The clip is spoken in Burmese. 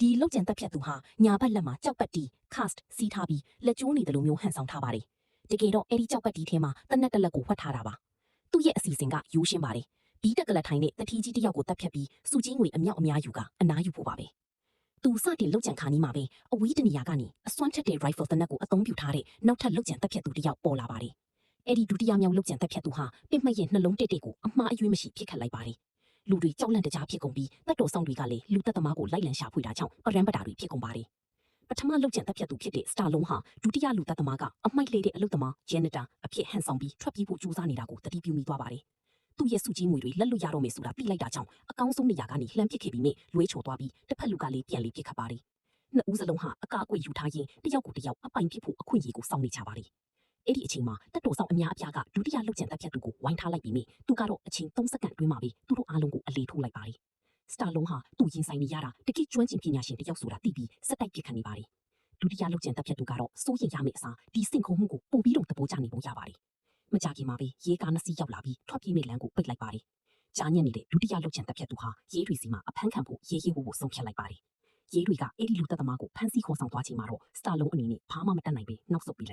ဒီလောက်ကျန်တက်ဖြတ်သူဟာညာဘက်လက်မှာကြောက်ပတ်တီ cast စီးထားပြီးလက်ကျိုးနေတယ်လို့မျိုးဟန်ဆောင်ထားပါတယ်တကယ်တော့အဲ့ဒီကြောက်ပတ်တီထဲမှာတနက်တလက်ကိုဝှက်ထားတာပါသူ့ရဲ့အစီအစဉ်ကရိုးရှင်းပါတယ်ဘီးတက်ကလထိုင်နဲ့တတိကြီးတယောက်ကိုတက်ဖြတ်ပြီးစုကြီးငွေအမြောက်အများယူကအနားယူဖို့ပါပဲသူစတင်လောက်ကျန်ခါနီးမှာပဲအဝီးတနေရာကနေအစွမ်းထက်တဲ့ rifle တနက်ကိုအသုံးပြုထားတဲ့နောက်ထပ်လောက်ကျန်တက်ဖြတ်သူတယောက်ပေါ်လာပါတယ်အဲ့ဒီဒုတိယမြောက်လောက်ကျန်တက်ဖြတ်သူဟာပင့်မတ်ရဲ့နှလုံးတက်ကိုအမှားအယွင်းမရှိဖြစ်ခတ်လိုက်ပါတယ်လူတွေကြောက်လန့်တကြားဖြစ်ကုန်ပြီးတပ်တော်ဆောင်တွေကလည်းလူသက်သမားကိုလိုက်လံရှာဖွေတာကြောင့်ပရန်ပတာတွေဖြစ်ကုန်ပါတယ်ပထမလောက်ကျန်တက်ဖြတ်သူဖြစ်တဲ့စတာလုံးဟာဒုတိယလူသက်သမားကအမိုက်လေးတဲ့အလုပ်သမား janitor အဖြစ်ဟန်ဆောင်ပြီးထွက်ပြေးဖို့ကြိုးစားနေတာကိုတတိပြုမိသွားပါတယ်သူ့ရဲ့စုကြီးငွေတွေလက်လွတ်ရတော့မယ်ဆိုတာသိလိုက်တာကြောင့်အကောင်းဆုံးနေရာကနေလှမ်းပစ်ခဲ့ပြီးမြဲလွဲချော်သွားပြီးတစ်ဖက်လူကလည်းပြန်လေးပစ်ခတ်ပါတယ်နှစ်ဦးစလုံးဟာအကအကွေယူထားရင်တယောက်ကိုတယောက်အပိုင်ဖြစ်ဖို့အခွင့်အရေးကိုစောင့်နေကြပါတယ်အဲ့ဒီအချိန်မှာတက်တော်ဆောင်အများအပြားကဒုတိယလောက်ကျန်တက်ဖြတ်သူကိုဝိုင်းထားလိုက်ပြီးမြဲသူကတော့အချိန်3စက္ကန့်အတွင်းမှာပဲသူတို့အားလုံးကိုအလေးထိုးလိုက်ပါတယ်စတာလုံးဟာသူ့ရင်ဆိုင်နေရတာတကယ်ကျွမ်းကျင်ပညာရှင်တယောက်ဆိုတာသိပြီးစက်တိုက်ပစ်ခတ်နေပါတယ်ဒုတိယလောက်ကျန်တက်ဖြတ်သူကတော့စိုးရိမ်ရမယ့်အစားဒီစင်ခုံမှုကိုပို့ပြီးတော့သဘောကျနေပုံရပါတယ်မကြခင်မှာပဲရေကားနှစ်စီးရောက်လာပြီးထွက်ပြေးမယ့်လမ်းကိုပိတ်လိုက်ပါတယ်ကြားညက်နေတဲ့ဒုတိယလောက်ကျန်တက်ဖြတ်သူဟာရေးတွေစီမှာအဖမ်းခံဖို့ရေးဝဖို့ဆုံးဖြတ်လိုက်ပါတယ်ရေးတွေကအဲ့ဒီလူသက်သမားကိုဖမ်းဆီးခေါ်ဆောင်သွားချိန်မှာတော့စတာလုံးအနေနဲ့ဘာမှမတတ်နိုင်ပဲနောက်ဆုတ်ပေးလိုက်